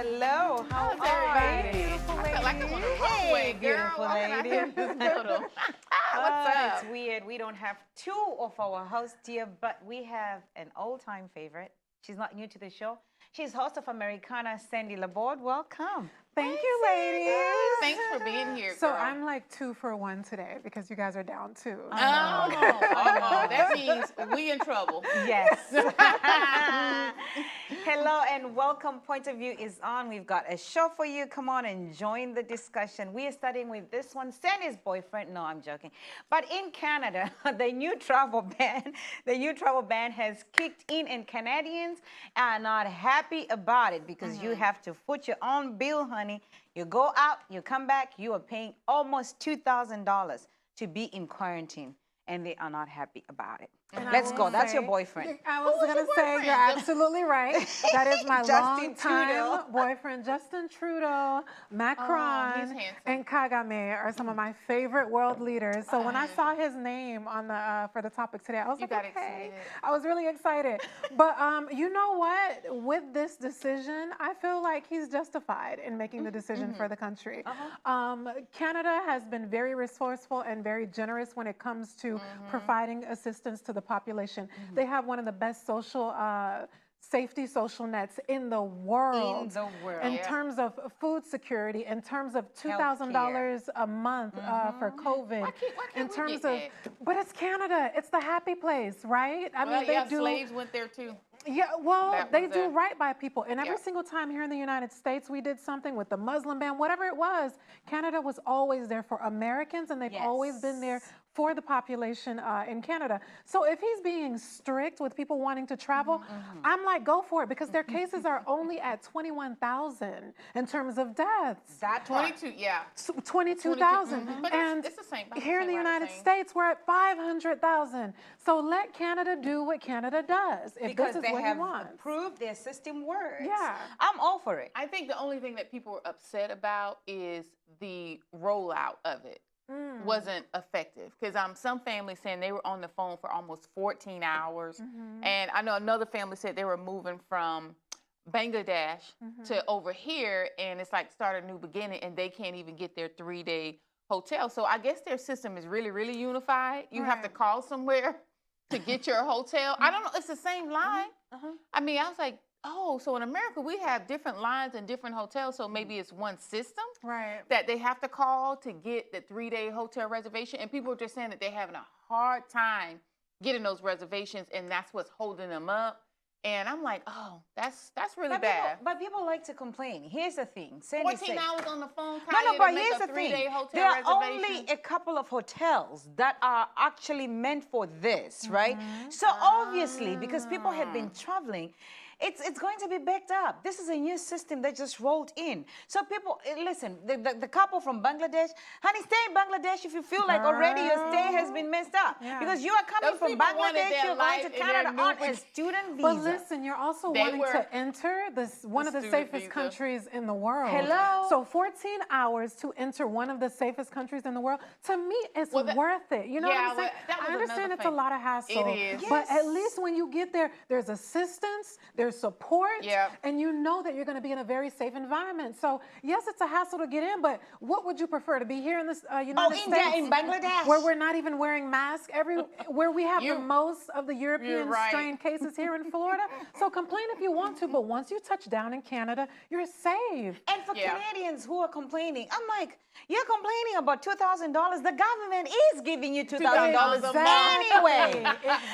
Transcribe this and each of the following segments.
Hello, how How's are everybody? you, beautiful I lady? feel like I'm on a runway, girl. Beautiful Walking out lady. here in this building. What's up? It's weird. We don't have two of our hosts here, but we have an all-time favorite. She's not new to the show. She's host of Americana, Sandy Laborde. Welcome. Thank you, ladies. Thanks for being here, So girl. I'm like 2 for 1 today because you guys are down 2. That means we in trouble. Yes. Hello and welcome. Point of View is on. We've got a show for you. Come on and join the discussion. We are starting with this one. Sandy's boyfriend. No, I'm joking. But in Canada, the new travel ban has kicked in, and Canadians are not happy about it because you have to foot your own bill, honey. You go out, you come back, you are paying almost $2,000 to be in quarantine, and they are not happy about it. Let's go. That's your boyfriend. I was going to say, you're absolutely right. That is my Justin long-time boyfriend, Justin Trudeau, Macron, he's and Kagame are some of my favorite world leaders. So when I saw his name on the for the topic today, I was like, okay. Excited. I was really excited. But you know what? With this decision, I feel like he's justified in making the decision for the country. Canada has been very resourceful and very generous when it comes to providing assistance to the population. They have one of the best social safety social nets in the world. In terms of food security, in terms of $2,000 a month for COVID. Why in can't terms we of, get but it's Canada. It's the happy place, right? I mean, they do. Slaves went there too. Yeah, well, That they was do right by people. And every Yeah. single time here in the United States we did something with the Muslim ban, whatever it was, Canada was always there for Americans, and they've always been there for the population in Canada. So if he's being strict with people wanting to travel, I'm like, go for it, because their cases are only at 21,000 in terms of deaths. That 22, yeah. 22,000. But And it's the same. here in the United States, we're at 500,000. So let Canada do what Canada does. If because this is they what have he wants. proved their system works. Yeah. I'm all for it. I think the only thing that people were upset about is the rollout of it wasn't effective, because some families saying they were on the phone for almost 14 hours. And I know another family said they were moving from Bangladesh to over here, and it's like start a new beginning, and they can't even get their 3-day hotel. So I guess their system is really, really unified. You have to call somewhere to get your hotel. I don't know. It's the same line. I mean, I was like, oh, so in America, we have different lines and different hotels. So maybe it's one system that they have to call to get the 3-day hotel reservation. And people are just saying that they're having a hard time getting those reservations, and that's what's holding them up. And I'm like, oh, that's really bad. But people like to complain. Here's the thing. 14 hours on the phone. No, but here's the thing. Hotel there are reservation. only a couple of hotels that are actually meant for this, right? So obviously, because people have been traveling, it's going to be backed up. This is a new system that just rolled in. So people, listen, the couple from Bangladesh, honey, stay in Bangladesh if you feel like already your stay has been messed up. Because you are coming from Bangladesh, you're going to Canada on a student visa. But listen, you're also wanting to enter one of the safest countries in the world. Hello? So 14 hours to enter one of the safest countries in the world, to me, it's worth it. You know what I'm saying? I understand it's a lot of hassle. It is. But at least when you get there, there's assistance, there's support, and you know that you're going to be in a very safe environment. So yes, it's a hassle to get in, but what would you prefer, to be here in this United States, in Bangladesh, where we're not even wearing masks, where we have the most of the European strain cases here in Florida? So complain if you want to, but once you touch down in Canada, you're safe. And for Canadians who are complaining, I'm like, you're complaining about $2,000. The government is giving you $2,000 a month anyway.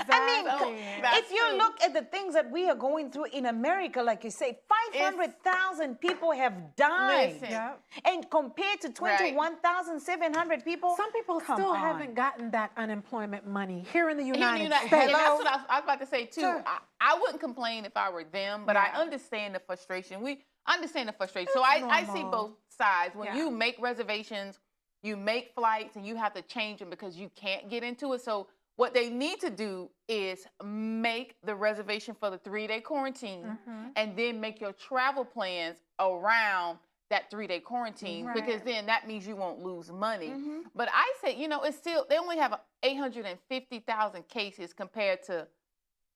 I mean, if you look at the things that we are going through in America, like you say, 500,000 people have died. And compared to 21,700 people, some people still haven't gotten that unemployment money here in the United States. And that's what I was about to say too. I wouldn't complain if I were them, but I understand the frustration. We understand the frustration. So I see both sides. When you make reservations, you make flights, and you have to change them because you can't get into it. So what they need to do is make the reservation for the 3-day quarantine, and then make your travel plans around that 3-day quarantine, because then that means you won't lose money. But I say, it's still, they only have 850,000 cases compared to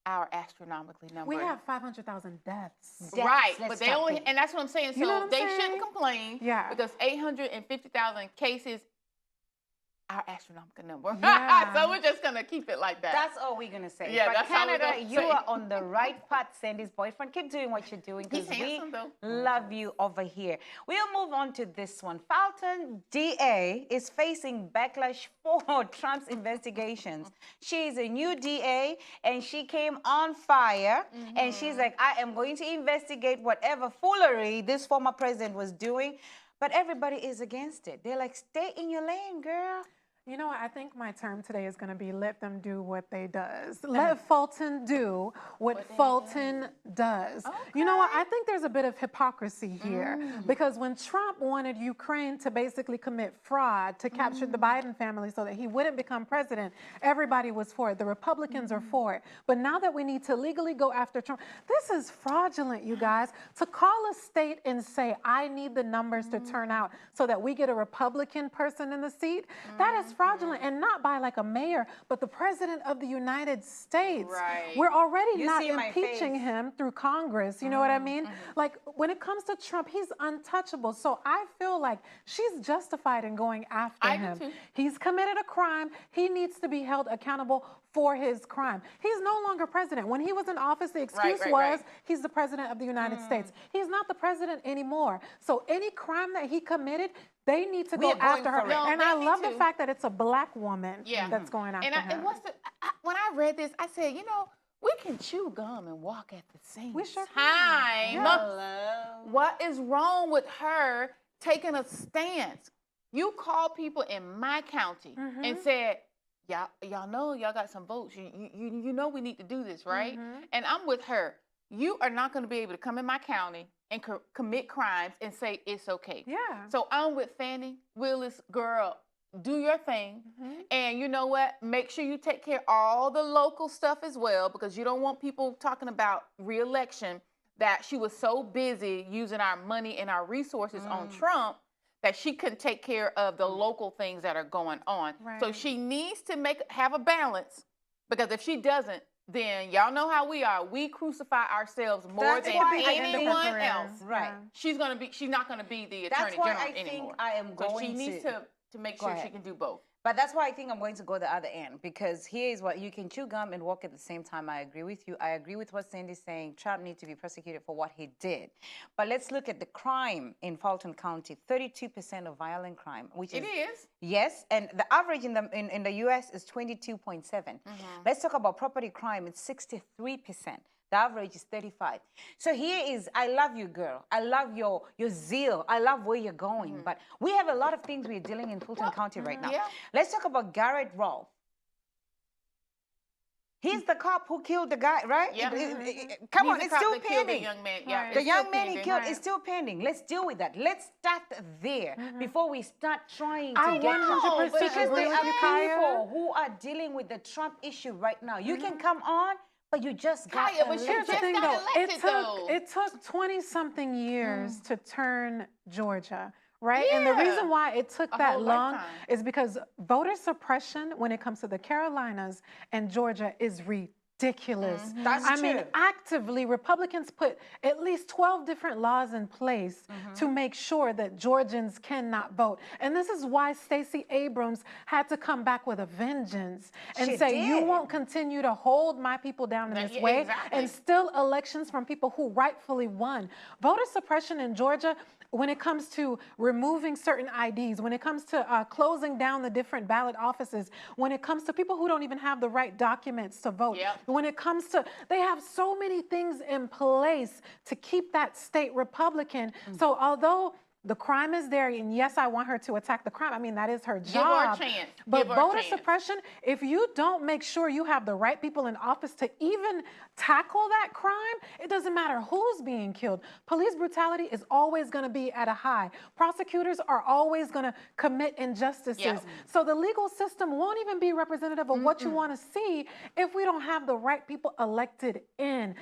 our astronomically number. We have 500,000 deaths. Right, Let's but they stop only, there. and that's what I'm saying. So You know what I'm they saying? shouldn't complain. Yeah. Because 850,000 cases, our astronomical number. Yeah. So we're just gonna keep it like that. That's all we're gonna say. Yeah, but that's how we're Canada, gonna you say. are on the right path, Sandy's boyfriend. Keep doing what you're doing He's because we handsome, though. love you over here. We'll move on to this one. Fulton DA is facing backlash for Trump's investigations. She's a new DA and she came on fire and she's like, I am going to investigate whatever foolery this former president was doing. But everybody is against it. They're like, stay in your lane, girl. You know what? I think my term today is going to be let them do what they does. Let Fulton do what Fulton does. You know what? I think there's a bit of hypocrisy here because when Trump wanted Ukraine to basically commit fraud to capture the Biden family so that he wouldn't become president, everybody was for it. The Republicans are for it. But now that we need to legally go after Trump, this is fraudulent, you guys. To call a state and say, I need the numbers to turn out so that we get a Republican person in the seat, that is fraudulent, and not by like a mayor, but the president of the United States. Right. We're already You not see my impeaching face. him through Congress. You know what I mean? Like when it comes to Trump, he's untouchable. So I feel like she's justified in going after I do him. too. He's committed a crime. He needs to be held accountable for his crime. He's no longer president. When he was in office, the excuse was he's the president of the United States. He's not the president anymore. So any crime that he committed, they need to We go are going after her. for it. No, And they I need love the to. fact that it's a black woman that's going after And him. when I read this, I said, you know, we can chew gum and walk at the same We sure time. can. Hello. What is wrong with her taking a stance? You call people in my county and said, y'all know y'all got some votes. You know we need to do this, right? And I'm with her. You are not going to be able to come in my county and commit crimes and say it's okay. Yeah. So I'm with Fannie Willis, girl, do your thing. And you know what? Make sure you take care of all the local stuff as well, because you don't want people talking about re-election that she was so busy using our money and our resources on Trump that she couldn't take care of the local things that are going on. So Right. she needs to have a balance, because if she doesn't, then y'all know how we are. We crucify ourselves more That's than why I anyone think- else. Right. She's not gonna be the That's attorney why general I think anymore. I am So going she needs to make Go sure she ahead. can do both. But that's why I think I'm going to go the other end, because here is what you can chew gum and walk at the same time. I agree with you. I agree with what Sandy's saying. Trump needs to be prosecuted for what he did. But let's look at the crime in Fulton County. 32% of violent crime, which It is. Yes, and the average in the U.S. is 22.7. Let's talk about property crime. It's 63%. The average is 35. So here is, I love you, girl. I love your zeal. I love where you're going. But we have a lot of things we're dealing in Fulton County right now. Yeah. Let's talk about Garrett Rolfe. He's the cop who killed the guy, right? Yeah. Come He's on, the it's cop still that killed pending. the young man. Yeah, Right. The it's young still man he pending. killed is still pending. Let's deal with that. Let's start there before we start trying to I get 100% because agree there with are you, Kaya. people who are dealing with the Trump issue right now. You can come on, but you just got Kaya, but elected. Here's the just thing, got though. elected, It took 20-something years to turn Georgia, right? And the Yeah. reason why it took A that whole long lifetime. is because voter suppression when it comes to the Carolinas and Georgia is ridiculous. That's I mean, true. actively, Republicans put at least 12 different laws in place to make sure that Georgians cannot vote. And this is why Stacey Abrams had to come back with a vengeance and She say, you did. won't continue to hold my people down in this Yeah, way exactly. and steal elections from people who rightfully won. Voter suppression in Georgia, when it comes to removing certain IDs, when it comes to closing down the different ballot offices, when it comes to people who don't even have the right documents to vote, Yep. when it comes to, they have so many things in place to keep that state Republican. So although the crime is there, and yes, I want her to attack the crime. I mean, that is her Give her a job. chance. But Give her a voter chance. suppression, if you don't make sure you have the right people in office to even tackle that crime, it doesn't matter who's being killed. Police brutality is always going to be at a high. Prosecutors are always going to commit injustices. Yep. So the legal system won't even be representative of what you want to see if we don't have the right people elected in.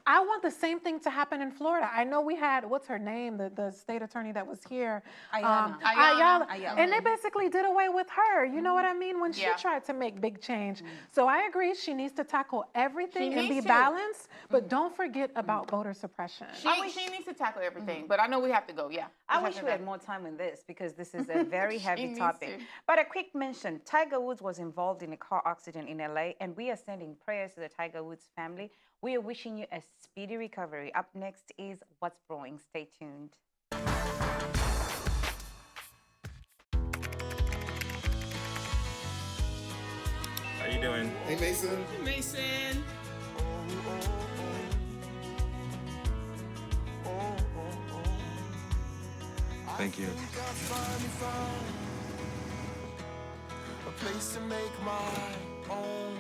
I want the same thing to happen in Florida. I know we had, what's her name, the state attorney that was here. Ayala. And they basically did away with her. You know what I mean? When she tried to make big change. So I agree, she needs to tackle everything and be balanced, but don't forget about voter suppression. She needs to tackle everything, but I know we have to go, I wish we had more time on this because this is a very heavy topic. But a quick mention, Tiger Woods was involved in a car accident in LA, and we are sending prayers to the Tiger Woods family. We are wishing you a speedy recovery. Up next is What's Brewing. Stay tuned. How you doing? Hey, Mason. Hey, Mason. Thank you. A place to make my own.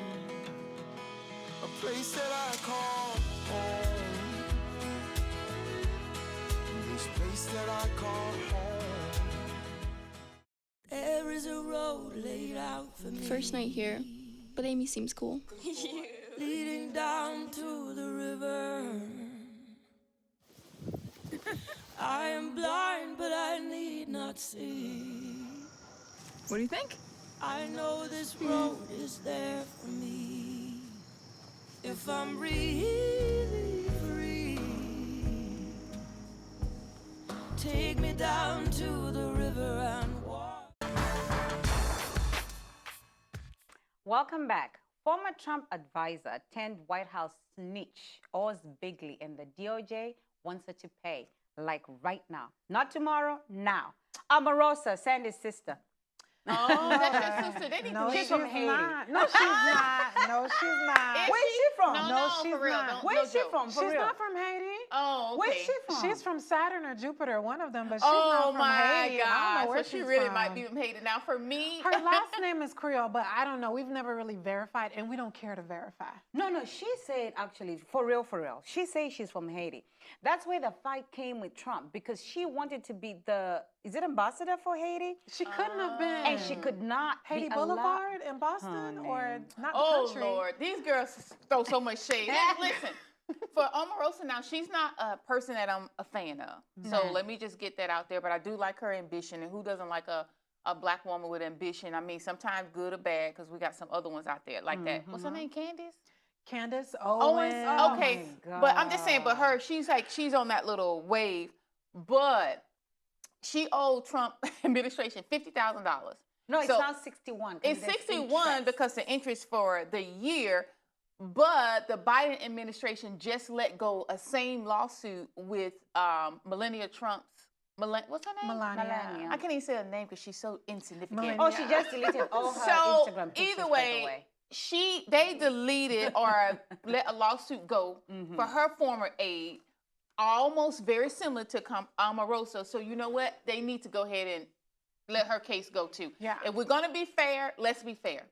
A place that I call home. This place that I call home. There is a road laid out for me. First night here, but Amy seems cool. Leading down to the river. I am blind, but I need not see. What do you think? I know this road is there for me. If I'm really free, take me down to the river and walk. Welcome back. Former Trump advisor turned White House snitch Oz Bigley, and the DOJ wants her to pay, like right now. Not tomorrow, now. Omarosa, Sandy's sister. Oh, that's your sister. They need No, to she's leave not. from Haiti. No, she's not. No, she's not. Is Where's she from? No, No, no, she's for real. not. Don't, Where's she joke. from? For She's real? not from Haiti. Oh, okay. Where's she from? She's from Saturn or Jupiter, one of them, but she's Oh not from my Haiti. I don't know God! where So she she's really from. might be from Haiti. Now, for me, Her last name is Creole, but I don't know. We've never really verified, and we don't care to verify. No, she said actually, for real. She says she's from Haiti. That's where the fight came with Trump because she wanted to be is it ambassador for Haiti? She couldn't have been. And she could not Haiti be Boulevard in Boston, or not the oh country. Lord, these girls throw so much shade. Listen, for Omarosa now, she's not a person that I'm a fan of. So let me just get that out there. But I do like her ambition, and who doesn't like a black woman with ambition? I mean, sometimes good or bad, because we got some other ones out there like that. What's her name? Candace Owens. Owens. Okay, my but I'm just saying. But her, she's on that little wave. But she owed Trump administration $50,000. No, it's So, now 61. 'cause It's there's 61 interest. because the interest for the year, but the Biden administration just let go a same lawsuit with Melania Trump's. What's her name? Melania. I can't even say her name because she's so insignificant. Melania. Oh, she just deleted all her So Instagram pictures. either by the way, they deleted or let a lawsuit go for her former aide, almost very similar to Omarosa. So you know what? They need to go ahead and let her case go too. Yeah. If we're gonna be fair, let's be fair.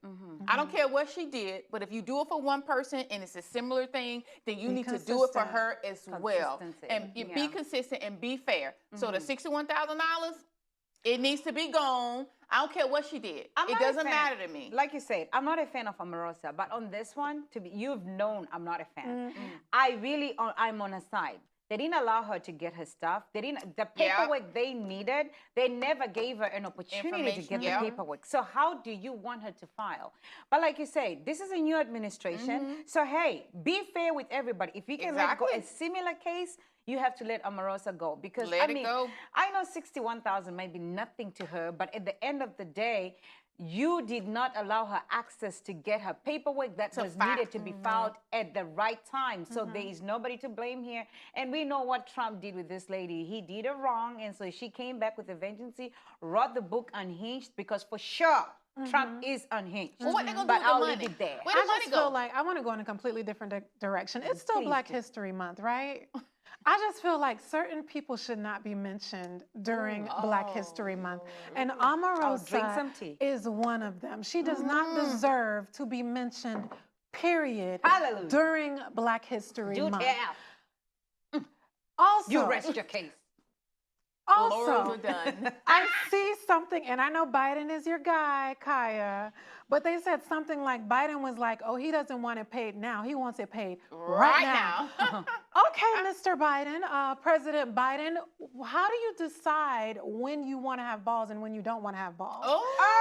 I don't care what she did, but if you do it for one person and it's a similar thing, then you need to do it for consistent. her as well. Consistency. And you be Yeah. consistent and be fair. So the $61,000, it needs to be gone. I don't care what she did. I'm It not a doesn't fan. matter to me. Like you said, I'm not a fan of Omarosa, but on this one, you've known I'm not a fan. I'm on her side. They didn't allow her to get her stuff. The paperwork they needed, they never gave her an opportunity to get the paperwork. So how do you want her to file? But like you say, this is a new administration. So hey, be fair with everybody. If you can let go a similar case, you have to let Omarosa go. Because Let it go. I know 61,000 might be nothing to her, but at the end of the day, you did not allow her access to get her paperwork that was needed to be filed at the right time. So there is nobody to blame here. And we know what Trump did with this lady. He did her wrong. And so she came back with a vengeance, wrote the book Unhinged, because for sure, Trump is unhinged. Well, what they gonna do But with the I'll money? leave it there. Where the I money just go? feel like I want to go in a completely different direction. It's still Please Black do. History Month, right? I just feel like certain people should not be mentioned during Black History Month. And drink some Omarosa tea. is one of them. She does not deserve to be mentioned, period, Hallelujah. during Black History Do Month. tell. Also, You rest your case. Also, Laurels are done. I see something, and I know Biden is your guy, Kaya, but they said something like Biden was like, oh, he doesn't want it paid now. He wants it paid right now. Okay, Mr. Biden, President Biden, how do you decide when you want to have balls and when you don't want to have balls?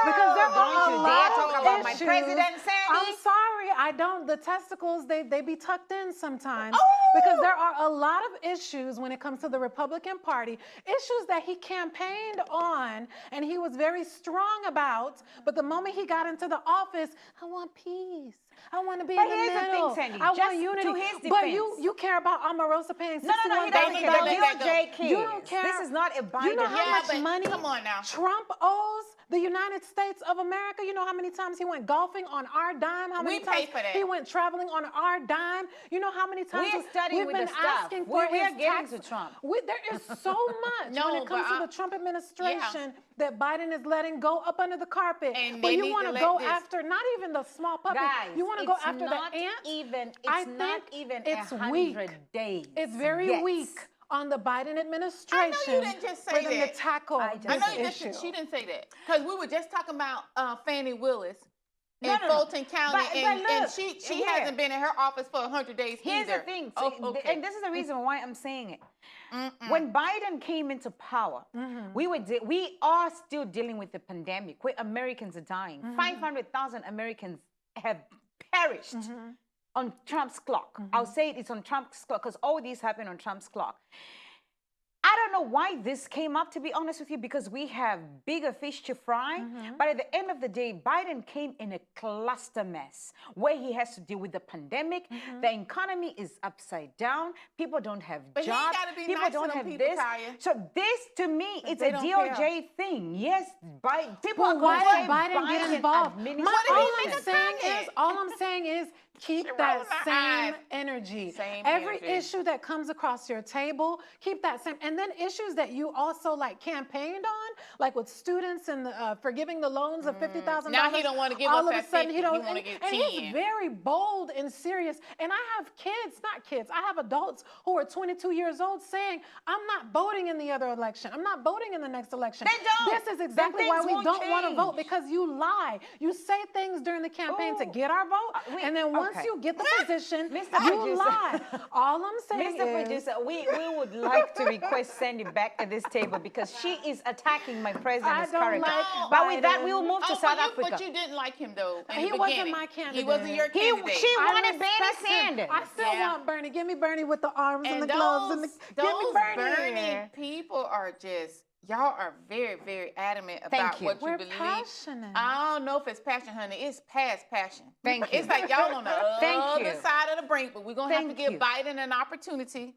Because there don't are you a dare lot talk of about my issues. president, Sandy. I'm sorry, I don't. The testicles, they be tucked in sometimes because there are a lot of issues when it comes to the Republican Party, issues that he campaigned on and he was very strong about. But the moment he got into the office, I want peace. I want to be in the here's the thing, middle. Sandy, I just want unity. to his But defense. you care about Omarosa paying $61,000. No, he doesn't care. The DOJ cares. You don't care. This is not a Biden. You know how Yeah, much but money come on now. Trump owes the United States of America? You know how many times he went golfing on our dime? How many We times pay for that. he went traveling on our dime? You know how many times We're studying we've with been the stuff. asking for We are his getting tax. to Trump. There is so much No, when it comes but to the Trump administration that Biden is letting go up under the carpet. And but they you need want to to let go this- after not even the small puppy. Guys, you want to go it's after the not ant. even. I It's not think even it's 100 weak. days. It's very yet. weak on the Biden administration didn't just for say them that. to tackle I just I know this you issue. just, she didn't say that because we were just talking about Fannie Willis in No, no, no. Fulton County, But and look, she here. hasn't been in her office for 100 days Here's either. the thing, Oh, so- okay. and this is the reason why I'm saying it. When Biden came into power, we are still dealing with the pandemic where Americans are dying. 500,000 Americans have perished on Trump's clock. I'll say it's on Trump's clock because all these happened on Trump's clock. I don't know why this came up, to be honest with you, because we have bigger fish to fry. But at the end of the day, Biden came in a cluster mess where he has to deal with the pandemic. The economy is upside down. People don't have But he jobs. ain't gotta be People nice to don't them have people, this. Kaya. So this, to me, it's they a don't DOJ thing. Yes, people Well, are why going did Biden get involved? All I'm saying is keep that rolling her same eyes. energy. Same Every energy. issue that comes across your table, keep that same. And then issues that you also like campaigned on, like with students and forgiving the loans of $50,000. Now he don't wanna give all us of a that sudden 50, he don't. he wanna and give and 10. he's very bold and serious. And I have kids, not kids. I have adults who are 22 years old saying, "I'm not voting in the other election. I'm not voting in the next election." They don't. This is Then exactly why things we won't don't want to change. vote, because you lie. You say things during the campaign to Ooh. get our vote, and then once okay. you get the position, Mr. you Producer. lie. All I'm saying Mr. is, Producer, we would like to request Sandy back at this table because she is attacking my president's don't character. like But with that, Biden. we'll move to Oh, South but Africa. But you didn't like him though. In He the wasn't beginning. my He wasn't your candidate. candidate. She I wanted Bernie respect him. Sanders. I still Yeah. want Bernie. Give me Bernie with the arms and, And the gloves and the. Give me those Bernie. people are just, y'all are very, very adamant Thank about you. what you We're believe. passionate. I don't know if it's passion, honey. It's past passion. Thank you. It's like y'all on the Thank other you. side of the brink, but we're going to have to Thank give you. Biden an opportunity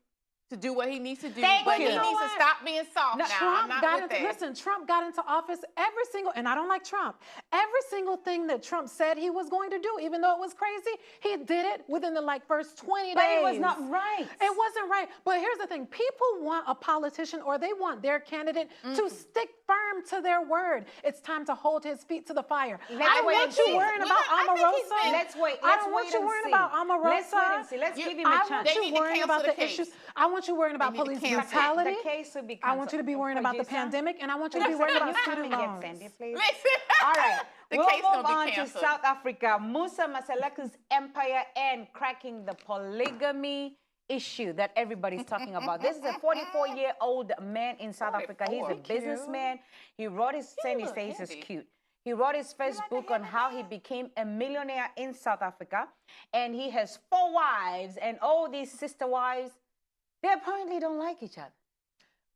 to do what he needs to do. Thank but you. he You know needs to what? stop being soft now. I'm Trump not got with into, that. listen, Trump got into office every single, and I don't like Trump, every single thing that Trump said he was going to do, even though it was crazy, he did it within the first 20 But days. it was not right. It wasn't right. But here's the thing. People want a politician, or they want their candidate to stick firm to their word. It's time to hold his feet to the fire. Let's I don't wait want and you see. worrying We're about gonna- I think he's Omarosa. been- Let's wait. I Let's don't want wait you and worrying see. about Omarosa. Let's wait and see. Let's You- give him a I chance. want They you need to worrying cancel about the the case. issues. I want you worrying about need to police cancel it. brutality. The case will be I want you to be worrying about the Producer? pandemic, and I want you to be worrying about student Get loans. Sandy, please. Listen. All right. The we'll case move gonna be on to canceled. South Africa. Musa Masalaka's empire and cracking the polygamy issue that everybody's talking about. This is a 44-year-old man in South Africa. He's a 44. businessman. He wrote his, Sandy look says is heavy. cute. He wrote his first book on how he became a millionaire in South Africa. And he has 4 wives, and all these sister wives, they apparently don't like each other.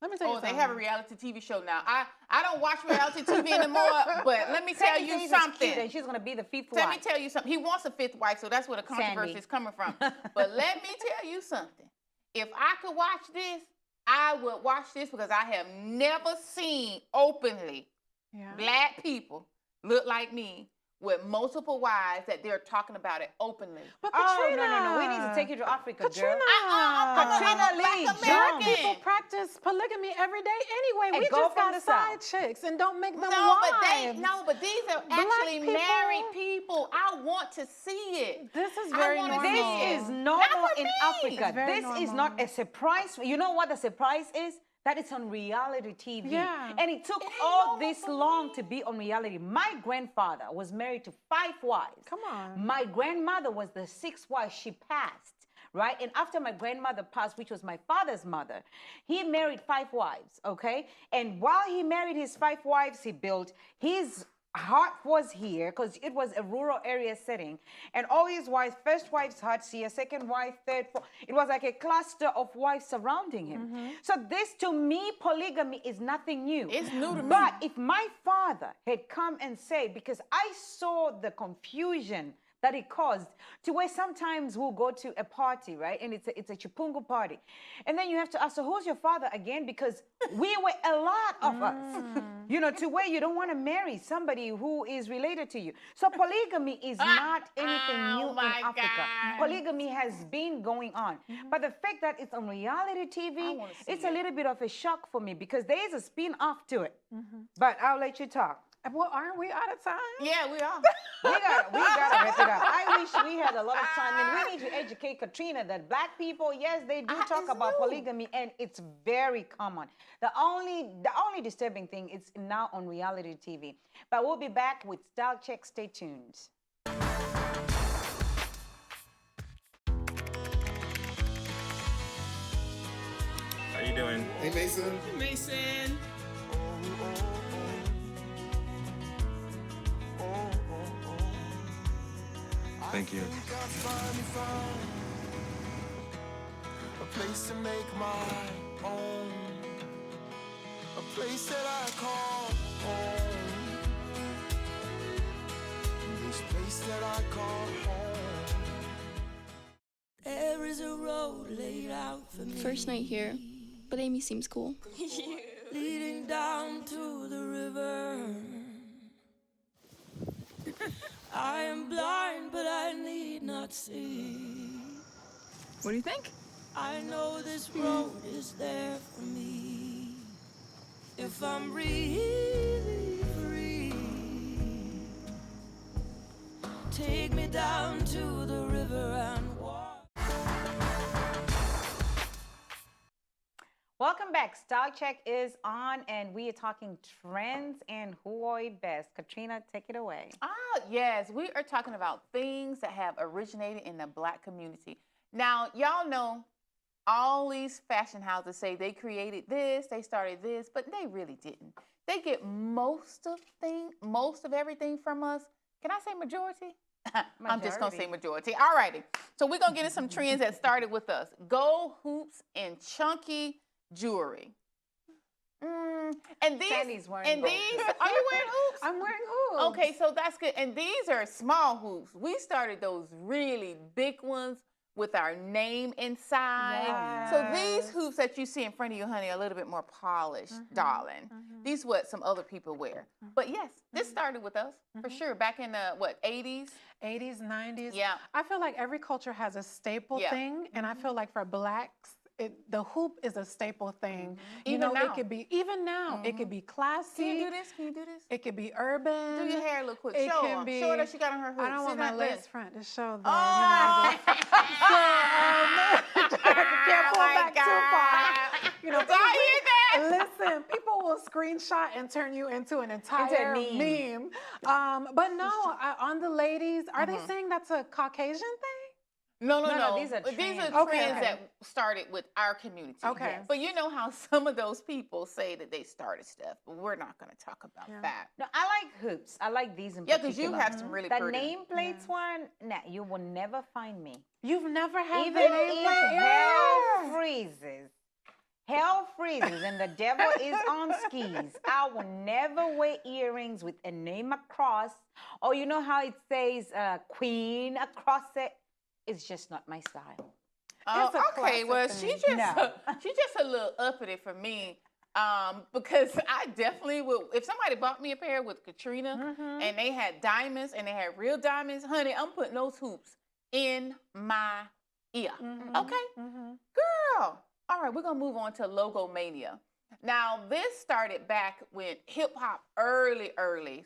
Let me tell you Oh, they something. have a reality TV show now. I don't watch reality TV anymore, but let me tell Sandy you says it's cute, something. and she's going to be the 5th Let wife. me tell you something. He wants a 5th wife, so that's where the controversy Sandy. is coming from. But let me tell you something. If I could watch this, I would watch this because I have never seen openly Yeah. black people look like me with multiple wives that they're talking about it openly. But Oh, Katrina, no. We need to take you to Africa, Katrina, girl. Katrina Lee black Jones. people practice polygamy every day anyway. And We go just from got the side South. chicks and don't make them No, wives. but these are Black actually people- married people. I want to see it. This is I very wanna normal. see This is Not normal for in me. Africa. It's very This is normal. not a surprise. You know what the surprise is? that it's on reality TV. Yeah. And it took all this long to be on reality. My grandfather was married to 5 wives. Come on. My grandmother was the 6th wife. She passed. Right? And after my grandmother passed, which was my father's mother, he married 5 wives, okay? And while he married his 5 wives, he built his heart was here because it was a rural area setting. And all his wives, first wife's heart here, second wife, third, fourth. It was like a cluster of wives surrounding him. So this, to me, polygamy is nothing new. It's new to me. But if my father had come and said, because I saw the confusion that it caused, to where sometimes we'll go to a party, right? And it's a chipungu party. And then you have to ask, so who's your father again? Because we were a lot of us, you know, to where you don't want to marry somebody who is related to you. So polygamy is not anything new in Africa. God. Polygamy has been going on. But the fact that it's on reality TV, it's a little bit of a shock for me because there is a spin-off to it. But I'll let you talk. Well, aren't we out of time? Yeah, we are. We got to wrap it up. I wish we had a lot of time, and we need to educate Katrina that black people, yes, they do talk about polygamy, and it's very common. The only disturbing thing is now on reality TV. But we'll be back with Style Check. Stay tuned. How you doing? Hey, Mason. Mason. Thank you. I finally found a place to make my own, a place that I call home, this place that I call home. There is a road laid out for me. First night here, but Amy seems cool. Leading down to the river. I am blind, but I need not see. What do you think? I know this road is there for me. If I'm really free, take me down to the river and walk. Welcome back. Style Check is on, and we are talking trends and who are best. Katrina, take it away. Yes, we are talking about things that have originated in the black community. Now, y'all know all these fashion houses say they created this, they started this, but they really didn't. They get most of everything from us. Can I say majority? I'm just going to say majority. All righty. So we're going to get into some trends that started with us. Gold hoops and chunky jewelry. And these, Sandy's wearing and gold these, hoops. are you wearing hoops? I'm wearing hoops. Okay, so that's good. And these are small hoops. We started those really big ones with our name inside. So these hoops that you see in front of you, honey, are a little bit more polished, darling. These what some other people wear. But yes, this started with us for sure. Back in the 80s? 80s, 90s. Yeah. I feel like every culture has a staple thing, and I feel like for blacks, the hoop is a staple thing. You Even know, now. it could be, even now, it could be classy. Can you do this? Can you do this? It could be urban. Do your hair a little quick. It Show can her. be- Show her that she got on her hoops. I don't want See, my not lace this. front to show the, Oh, can't pull my back too far. You know, Did I hear that? listen, people will screenshot and turn you into an entire meme. But no, on the ladies, are they saying that's a Caucasian thing? No. These are These trends. are Okay, trends okay. that started with our community. Okay. But you know how some of those people say that they started stuff, but we're not going to talk about that. No, I like hoops. I like these in Yeah, particular. because you have some really the pretty. nameplates one, nah, you will never find me. You've never had Even the nameplate? if hell freezes and the devil is on skis, I will never wear earrings with a name across. Or you know how it says queen across it? It's just not my style. Oh, It's a okay. classic Well, to she's me. just a little uppity for me. Because I definitely would, if somebody bought me a pair with Katrina and they had diamonds and they had real diamonds, honey, I'm putting those hoops in my ear. Okay? Girl. All right, we're going to move on to logo mania. Now, this started back when hip hop early.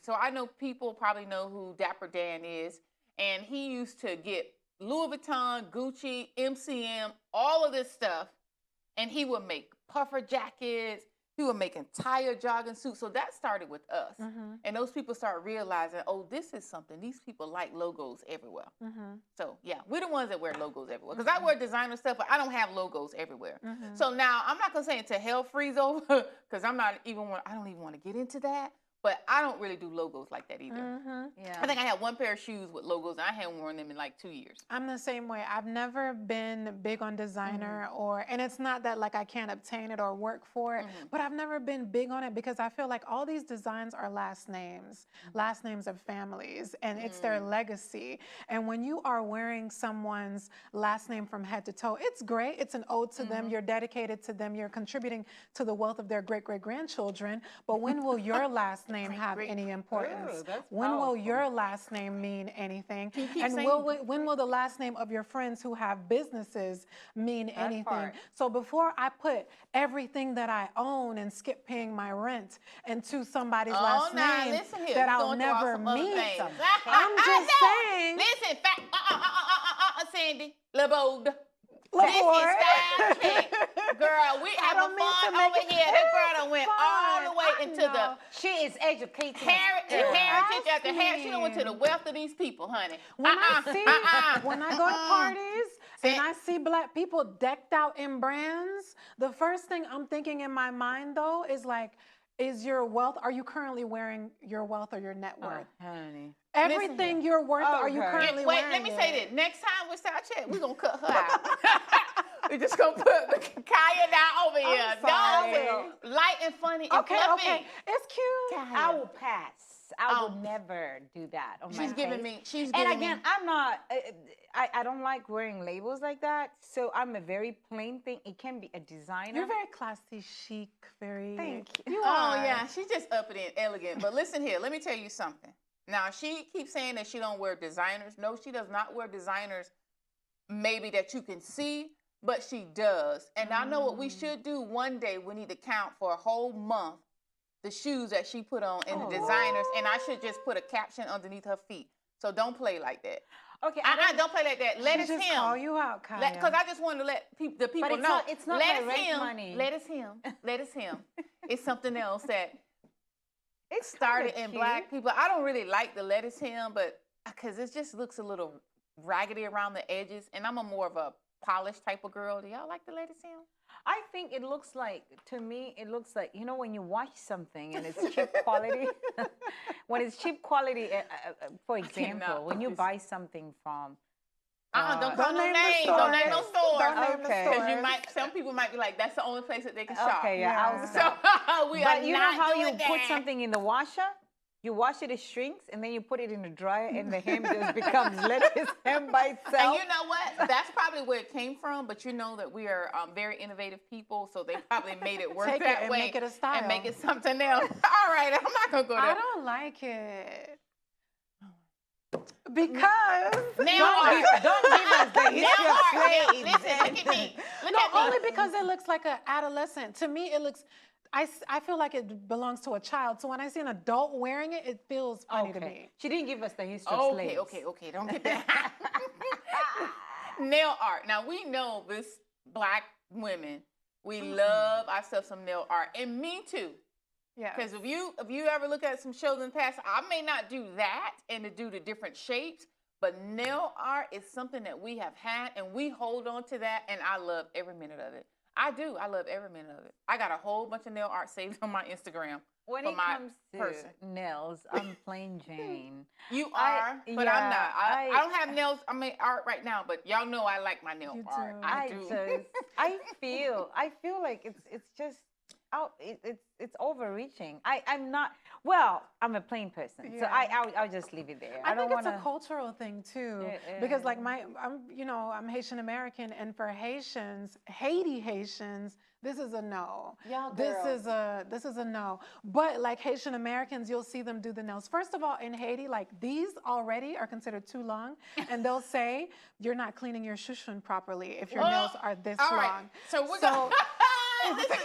So I know people probably know who Dapper Dan is. And he used to get Louis Vuitton, Gucci, MCM, all of this stuff. And he would make puffer jackets. People were making tired jogging suits. So that started with us. And those people started realizing, oh, this is something. These people like logos everywhere. So, yeah, we're the ones that wear logos everywhere. Because I wear designer stuff, but I don't have logos everywhere. So now I'm not going to say until hell freeze over because I don't even want to get into that. But I don't really do logos like that either. Yeah. I think I had one pair of shoes with logos, and I hadn't worn them in like 2 years. I'm the same way. I've never been big on designer and it's not that like I can't obtain it or work for it, but I've never been big on it because I feel like all these designs are last names of families, and it's their legacy. And when you are wearing someone's last name from head to toe, it's great. It's an ode to them. You're dedicated to them. You're contributing to the wealth of their great-great-grandchildren. But when will your last name have any importance? When will your last name mean anything? And when will the last name of your friends who have businesses mean anything? So before I put everything that I own and skip paying my rent into somebody's last name that I'll never meet, I'm just saying. Listen, Sandy, LeBode. This is style check. Girl, we having fun over here. That girl done went all the way into the... She is educated. Heritage after heritage. She done went to the wealth of these people, honey. When I go to parties and I see Black people decked out in brands, the first thing I'm thinking in my mind, though, is like, is your wealth, are you currently wearing your wealth or your net worth? Honey. Everything you're worth, are you currently wearing? Wait, let me say this. Next time we start chat, we're going to cut her out. We're just going to put Kaya down over here. No, light and funny and Okay, fluffy. it's cute. I will pass. I will never do that on my face. She's and again, I'm not, I don't like wearing labels like that. So I'm a very plain thing. It can be a designer. You're very classy, chic, very. Thank you. Oh, yeah, she's just uppity and elegant. But listen here, let me tell you something. Now, she keeps saying that she don't wear designers. No, she does not wear designers maybe that you can see, but she does. And I know what we should do one day. We need to count for a whole month the shoes that she put on and the designers, and I should just put a caption underneath her feet. So don't play like that. Okay, don't play like that. Let us him. Call you out, Kaya. Because I just wanted to let the people but know. It's not let my us rent him. money. Let us him. Let us him. It's something else that It started in Black people. I don't really like the lettuce him, but because it just looks a little raggedy around the edges, and I'm more of a polished type of girl. Do y'all like the lettuce him? I think it looks like, to me, it looks like, you know, when you watch something and it's cheap quality, when it's cheap quality, for example, when you buy something from, don't call no names. Don't name no stores. Okay. Because some people might be like, that's the only place that they can shop. Okay, yeah. So we but are you know not how doing you that. put something in the washer? You wash it shrinks, and then you put it in the dryer, and the hem just becomes lettuce hem by itself. And you know what? That's probably where it came from, but you know that we are very innovative people, so they probably made it work that and way. make it a style. And make it something else. All right, I'm not going to go there. I don't like it. Because Nail art. Don't give us the history of slaves. Listen, look at me. Look at me. only because it looks like an adolescent. To me, it looks. I feel like it belongs to a child. So when I see an adult wearing it, it feels funny to me. She didn't give us the history of slaves. Okay. Don't get that. Nail art. Now, we know this Black women, we love ourselves some nail art. And me too. Yeah. Because if you ever look at some shows in the past, I may not do that and to do the different shapes, but nail art is something that we have had, and we hold on to that, and I love every minute of it. I do. I love every minute of it. I got a whole bunch of nail art saved on my Instagram. When it comes to nails, I'm plain Jane. You are, but I'm not. I don't have nails. I mean, art right now, but y'all know I like my nail art. I do. I feel like it's just out. It's overreaching. I'm not. Well, I'm a plain person, so I'll just leave it there. I think it's a cultural thing too, because like I'm Haitian American, and for Haitians, Haiti Haitians, this is a no. This is a no. But like Haitian Americans, you'll see them do the nails. First of all, in Haiti, like these already are considered too long, and they'll say you're not cleaning your shushun properly if your nails are this long. Right. So we're going.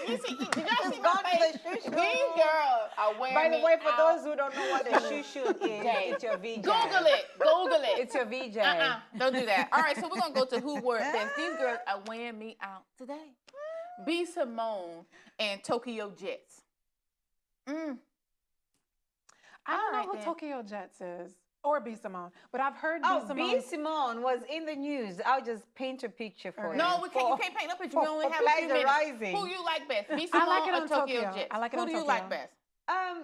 Listen, you guys see my face? These girls are wearing. By the way, for those who don't know what a shushu is, it's your VJ. Google it. It's your VJ. Don't do that. All right, so we're gonna go to who wore it best. These girls are wearing me out today B. Simone and Tokyo Jets. I don't All know right, who then. Tokyo Jets is or B. Simone, but I've heard Oh, B. Simone. B. Simone was in the news. I'll just paint a picture for Okay. you. No, we can't. You can't paint up picture. We only for have a few minutes. plagiarizing. Who you like best? B. I Simone like it or on Tokyo Tokyo. Jets? I like it Who on do you Tokyo. like best? I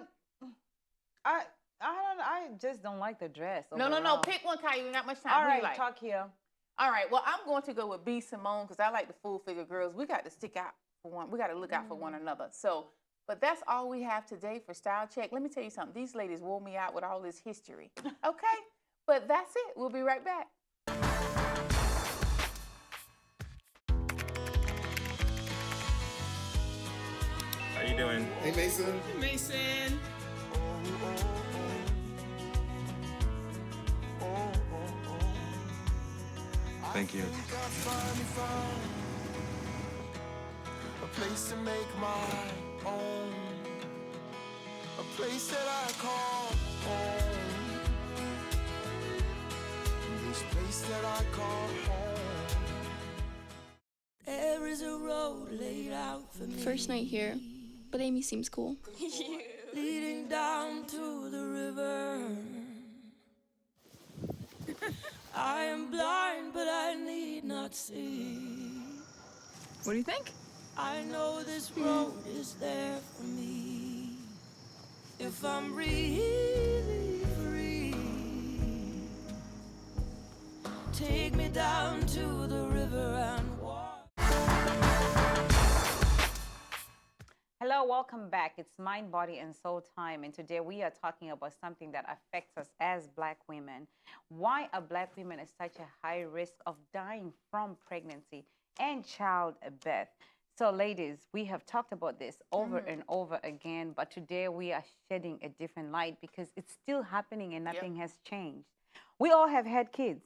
just don't like the dress. No. overall. Pick one, Kai. You ain't got much time. All Who right, you like? Tokyo. All right. Well, I'm going to go with B. Simone because I like the full figure girls. We got to stick out for one. We got to look out for one another. So, but that's all we have today for Style Check. Let me tell you something. These ladies wore me out with all this history. Okay? But that's it. We'll be right back. How you doing? Hey, Mason. Mason. Thank you. I finally found a place to make my own, a place that I call home, this place that I call home. There is a road laid out for me. First night here, but Amy seems cool. Leading down to the river. I am blind, but I need not see. What do you think? I know this road is there for me. If I'm really free, take me down to the river and walk. Hello, welcome back. It's Mind, Body, and Soul time. And today we are talking about something that affects us as Black women. Why are Black women at such a high risk of dying from pregnancy and childbirth? So, ladies, we have talked about this over and over again, but today we are shedding a different light because it's still happening and nothing has changed. We all have had kids.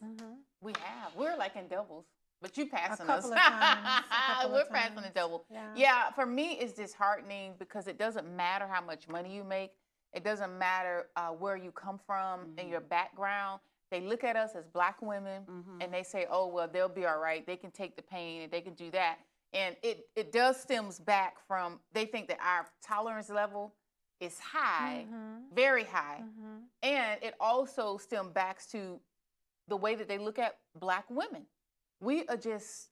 We have. We're like in doubles. But you passing couple us. of times, a couple We're of passing the times. double. Yeah. Yeah, for me, it's disheartening because it doesn't matter how much money you make. It doesn't matter where you come from and your background. They look at us as Black women and they say, oh, well, they'll be all right. They can take the pain and they can do that. And it does stems back from, they think that our tolerance level is high, very high. And it also stems back to the way that they look at Black women. We are just,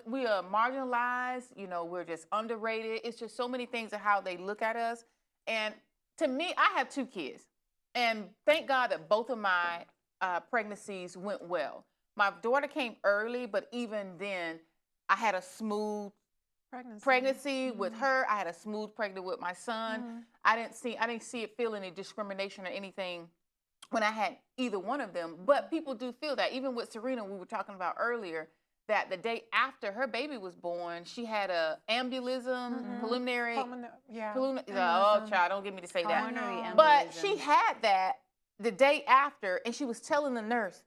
we are marginalized, you know, we're just underrated. It's just so many things of how they look at us. And to me, I have 2 kids. And thank God that both of my pregnancies went well. My daughter came early, but even then, I had a smooth pregnancy with her. I had a smooth pregnancy with my son. I didn't feel any discrimination or anything when I had either one of them. But people do feel that. Even with Serena, we were talking about earlier, that the day after her baby was born, she had a embolism, preliminary. Oh, child, don't get me to say that. Coronary embolism. But she had that the day after, and she was telling the nurse,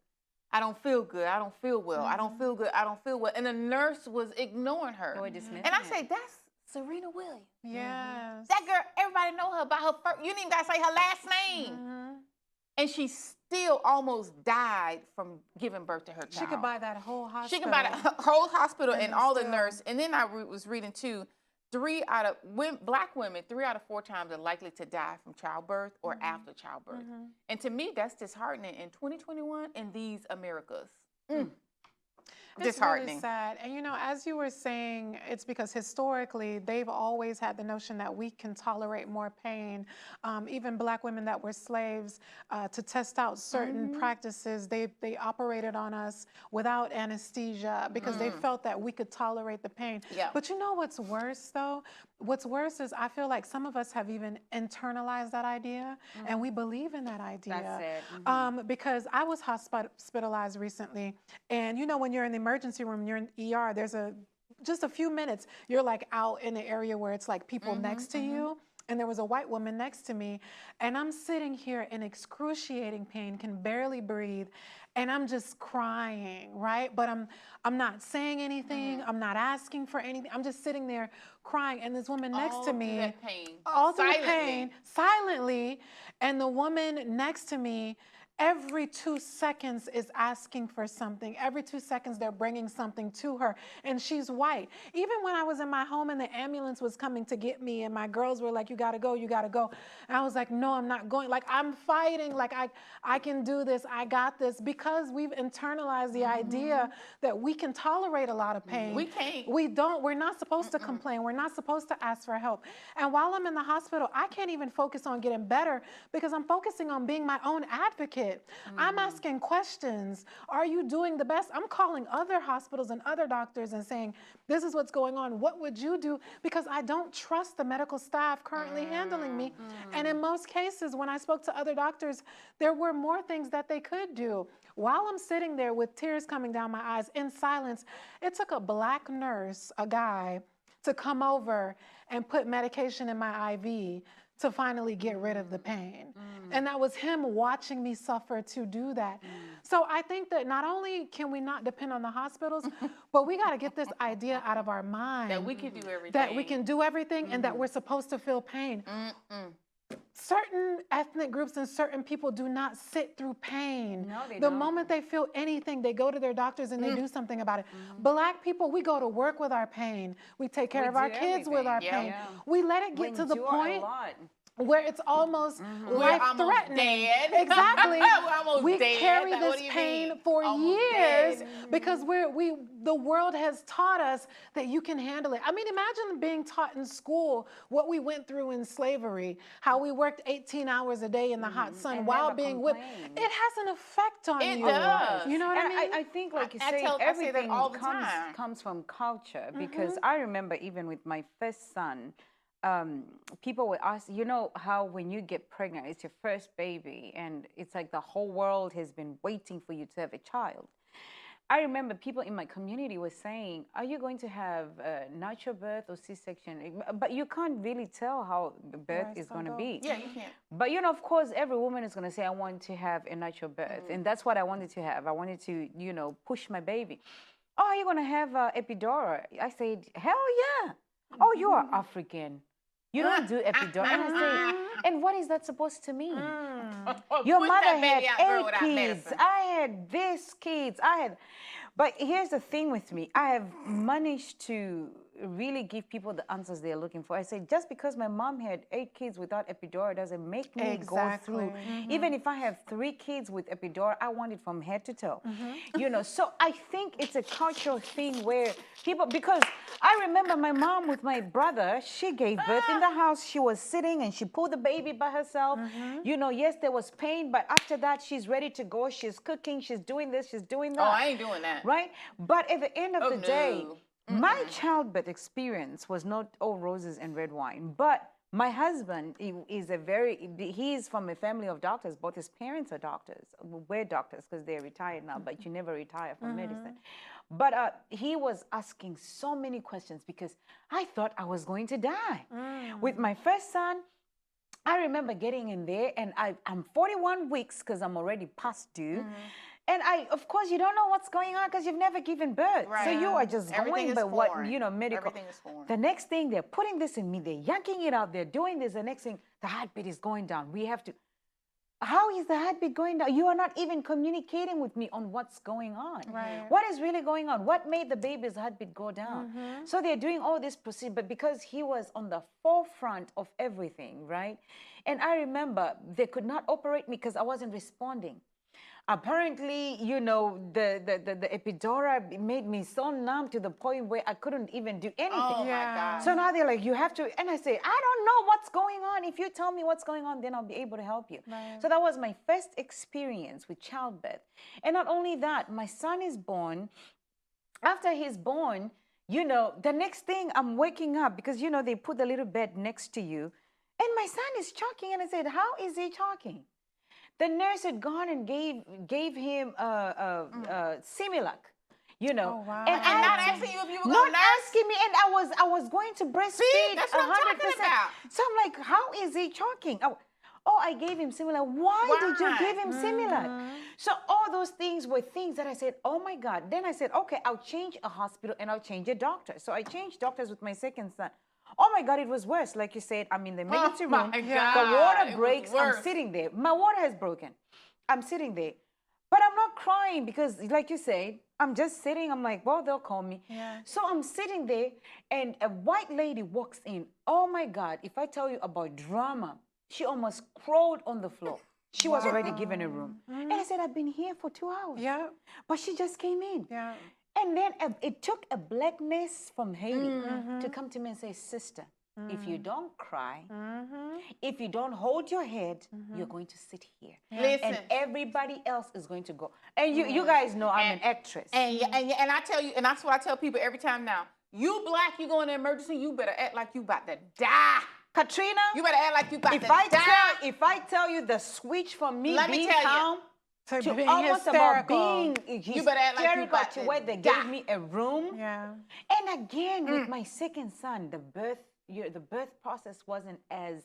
I don't feel good. I don't feel well. I don't feel good. I don't feel well. And the nurse was ignoring her. They were dismissing And I it. said, that's Serena Williams. Yes. That girl, everybody know her by her first, you didn't even got to say her last name. And she still almost died from giving birth to her child. She could buy that whole hospital. She could buy the whole hospital and all the still- nurse. And then I was reading too, Black women, 3 out of 4 times are likely to die from childbirth or after childbirth. And to me, that's disheartening in 2021 in these Americas. It's Disheartening. really sad. And you know, as you were saying, it's because historically they've always had the notion that we can tolerate more pain. Even Black women that were slaves, to test out certain practices, they operated on us without anesthesia because they felt that we could tolerate the pain. Yeah. But you know what's worse though? What's worse is I feel like some of us have even internalized that idea and we believe in that idea. That's it. Because I was hospitalized recently, and you know, when you're in the emergency room, you're in ER, there's just a few minutes, you're like out in the area where it's like people next to you. And there was a white woman next to me, and I'm sitting here in excruciating pain, can barely breathe, and I'm just crying, right? But I'm not saying anything, I'm not asking for anything, I'm just sitting there crying, and this woman next to me, All through that pain. silently, and the woman next to me every 2 seconds is asking for something. Every 2 seconds they're bringing something to her, and she's white. Even when I was in my home and the ambulance was coming to get me and my girls were like, you gotta go, you gotta go. And I was like, no, I'm not going. Like, I'm fighting, like I can do this, I got this, because we've internalized the idea that we can tolerate a lot of pain. We can't. We don't, we're not supposed to complain. We're not supposed to ask for help. And while I'm in the hospital, I can't even focus on getting better because I'm focusing on being my own advocate. I'm asking questions. Are you doing the best? I'm calling other hospitals and other doctors and saying, this is what's going on. What would you do? Because I don't trust the medical staff currently handling me. And in most cases, when I spoke to other doctors, there were more things that they could do. While I'm sitting there with tears coming down my eyes in silence, it took a black nurse, a guy, to come over and put medication in my IV to finally get rid of the pain. And that was him watching me suffer to do that. So I think that not only can we not depend on the hospitals, but we got to get this idea out of our mind. That we can do everything. That we can do everything and that we're supposed to feel pain. Certain ethnic groups and certain people do not sit through pain. No, they The don't. moment they feel anything, they go to their doctors and they do something about it. Black people, we go to work with our pain. We take care We of our do kids with everything. our Yeah. pain. Yeah. We let it We get to the endure a point lot. where it's almost We're life-threatening. almost dead. Exactly. We're almost We dead. carry Like, what this do you pain mean? for Almost years dead. because the world has taught us that you can handle it. I mean, imagine being taught in school what we went through in slavery, how we worked 18 hours a day in the hot sun And while never being whipped. complained. It has an effect on It you. does. You know what I And mean? I think, like you I say, say that everything all the time. comes from culture. Because I remember even with my first son, people would ask, you know how when you get pregnant, it's your first baby, and it's like the whole world has been waiting for you to have a child. I remember people in my community were saying, are you going to have a natural birth or C-section? But you can't really tell how the birth Right, is so going to go. be. Yeah, you can't. But, you know, of course, every woman is going to say, I want to have a natural birth. And that's what I wanted to have. I wanted to, you know, push my baby. Oh, you're going to have epidural. I said, hell yeah. Oh, you are African. You don't do epidural. And I say, and what is that supposed to mean? Your Push mother that had baby out, girl, 8 without kids. medicine. I had this kids. But here's the thing with me. I have managed to really give people the answers they're looking for. I say, just because my mom had 8 kids without epidural doesn't make me go through. Even if I have 3 kids with epidural, I want it from head to toe. You know, so I think it's a cultural thing where people, because I remember my mom with my brother, she gave birth in the house. She was sitting and she pulled the baby by herself. You know, yes, there was pain, but after that, she's ready to go. She's cooking, she's doing this, she's doing that. Oh, I ain't doing that. Right? But at the end of Oh, the day, no. my childbirth experience was not all roses and red wine. But my husband he's from a family of doctors. Both his parents are doctors. We're doctors because they're retired now, but you never retire from medicine. But he was asking so many questions because I thought I was going to die. With my first son, I remember getting in there and I'm 41 weeks because I'm already past due. And of course, you don't know what's going on because you've never given birth. So Right. you are just Everything going is by what, foreign. you know, medical. Everything is foreign. The next thing, they're putting this in me. They're yanking it out. They're doing this. The next thing, the heartbeat is going down. We have to. How is the heartbeat going down? You are not even communicating with me on what's going on. Right. What is really going on? What made the baby's heartbeat go down? So they're doing all this procedure, but because he was on the forefront of everything, right? And I remember they could not operate me because I wasn't responding. Apparently, you know, the epidural made me so numb to the point where I couldn't even do anything. Oh, Yeah. my God. So now they're like, you have to, and I say, I don't know what's going on. If you tell me what's going on, then I'll be able to help you. Right. So that was my first experience with childbirth. And not only that, my son is born. After he's born, you know, the next thing I'm waking up because, you know, they put the little bed next to you. And my son is choking. And I said, how is he choking? The nurse had gone and gave him Similac, you know. Oh, wow. And I'm not I- asking you if you were not going to nurse. asking me, and I was going to breastfeed. that's what I'm talking 100%. about. So I'm like, how is he choking? Oh, I gave him Similac. Why did you give him Similac? So all those things were things that I said, oh my God. Then I said, okay, I'll change a hospital and I'll change a doctor. So I changed doctors with my second son. Oh my God, it was worse. Like you said, I'm in the emergency room. my The God, water it was breaks. I'm worse. sitting there. My water has broken. I'm sitting there, but I'm not crying because, like you said, I'm just sitting. I'm like, well, they'll call me. Yeah. So I'm sitting there, and a white lady walks in. Oh my God! If I tell you about drama, she almost crawled on the floor. She was already given a room, and I said, I've been here for 2 hours. Yeah. But she just came in. Yeah. And then it took a black nurse from Haiti to come to me and say, sister, if you don't cry, if you don't hold your head, you're going to sit here. Listen. And everybody else is going to go. And you guys know I'm an actress. And I tell you, and that's what I tell people every time now. You black, you go in the emergency, you better act like you about to die. Katrina, You better act like you about to die. if I tell you the switch from me Let me being tell you. calm To being almost about hysterical. being You better act like you hysterical about to to where they die. gave me a room. Yeah. And again, with my second son, the birth process wasn't as,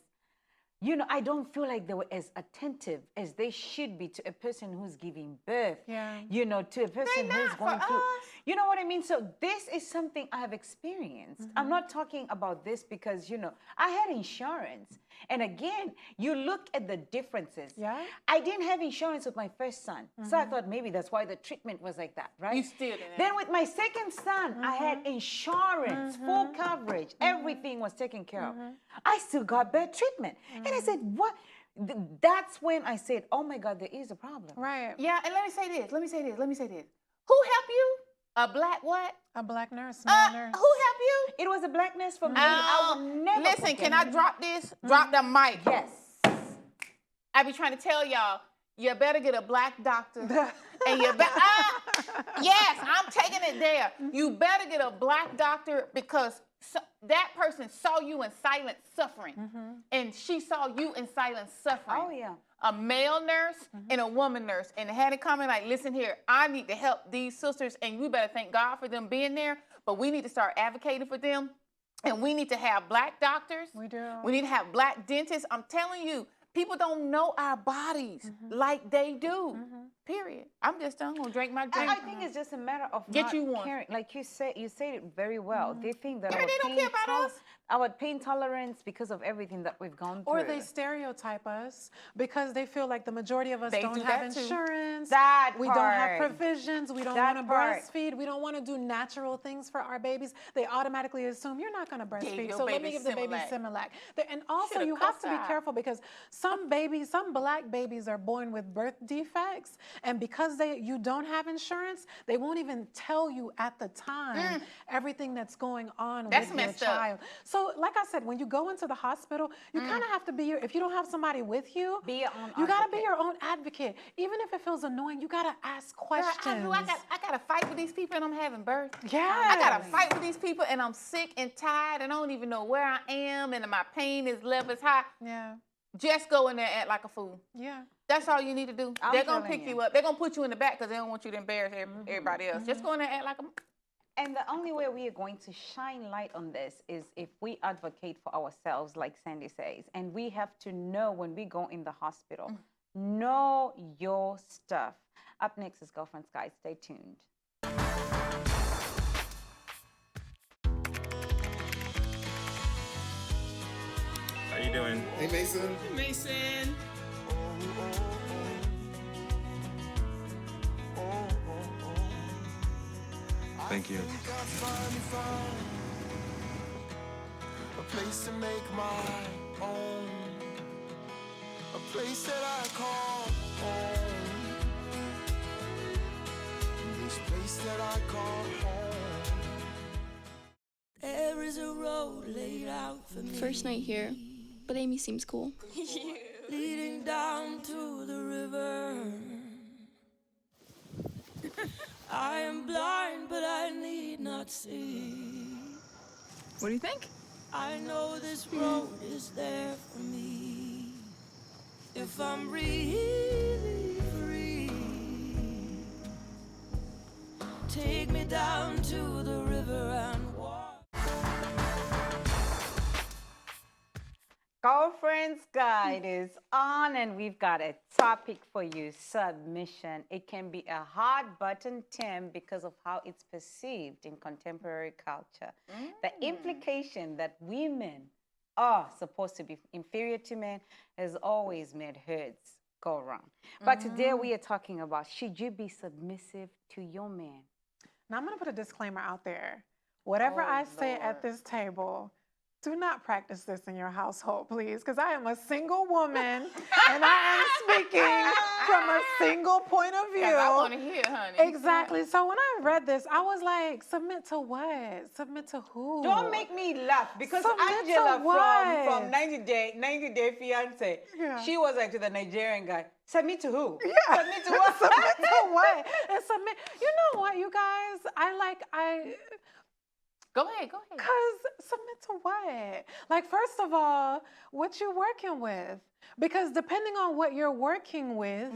I don't feel like they were as attentive as they should be to a person who's giving birth. Yeah. To a person who's not going for through. us. You know what I mean? So this is something I have experienced. I'm not talking about this because, I had insurance. And again, you look at the differences. Yeah. I didn't have insurance with my first son. So I thought maybe that's why the treatment was like that, right? You still didn't. Then with my second son, I had insurance, full coverage. Everything was taken care of. I still got bad treatment. And I said, what? That's when I said, oh my God, there is a problem. Right. Yeah, and let me say this. Who helped you? A black what? A black nurse, male nurse. Who helped you? It was a blackness for me. I will never Listen, forget can I it. drop this? Drop the mic. Yes. I be trying to tell y'all, you better get a black doctor. And you better, yes, I'm taking it there. You better get a black doctor because that person saw you in silent suffering. And she saw you in silent suffering. Oh, yeah. A male nurse and a woman nurse. And they had to come in like, listen here, I need to help these sisters and we better thank God for them being there, but we need to start advocating for them. And we need to have black doctors. We do. We need to have black dentists. I'm telling you, people don't know our bodies like they do. Period. I'm just done. I'm gonna drink my drink. I think it's just a matter of Get not you one. caring. Like you said it very well. They think that Yeah, our they don't pain care about us. our pain tolerance because of everything that we've gone through. Or they stereotype us because they feel like the majority of us They don't do have that too. insurance. That we don't have part. provisions. We don't That want to part. breastfeed. We don't want to do natural things for our babies. They automatically assume you're not going to breastfeed. your So let baby me give the baby Similac. Similac. And also Shoulda you have to be cussed out. careful because some black babies are born with birth defects, and because you don't have insurance, they won't even tell you at the time everything that's going on That's with your messed up. child. So like I said, when you go into the hospital, you kind of have to be if you don't have somebody with you, Be your own you got to be advocate. your own advocate. Even if it feels annoying, you got to ask Girl, questions. I got to fight with these people and I'm having birth. Yes. I got to fight with these people and I'm sick and tired and I don't even know where I am and my pain is levels high. Yeah. Just go in there and act like a fool. Yeah. That's all you need to do. I'm They're going to telling pick you. you up. They're going to put you in the back because they don't want you to embarrass everybody else. Just go in there and act like a... And the only way we are going to shine light on this is if we advocate for ourselves, like Sandy says. And we have to know when we go in the hospital, know your stuff. Up next is Girlfriend's Guide. Stay tuned. How you doing? Hey, Mason. Mason. Thank you. I finally found a place to make my own, a place that I call home, this place that I call home. There is a road laid out for me, First night here, but Amy seems cool. leading down to the river. I am blind, but I need not see. What do you think? I know this road is there for me if I'm really free. Take me down to the river and walk. Girlfriend's Guide is on, and we've got a topic for you, submission. It can be a hot button term because of how it's perceived in contemporary culture. The implication that women are supposed to be inferior to men has always made heads go wrong. But today we are talking about, should you be submissive to your man? Now I'm going to put a disclaimer out there. Whatever I say at this table, do not practice this in your household, please, because I am a single woman and I am speaking from a single point of view. I want to hear, honey. Exactly. So when I read this, I was like, submit to what? Submit to who? Don't make me laugh, because Submit to Angela what? from 90 Day Fiance, she was like to the Nigerian guy, submit to who? Yeah. Submit to what? Submit to what? And submit. You know what, you guys? Go ahead. Because submit to what? Like, first of all, what you working with? Because depending on what you're working with,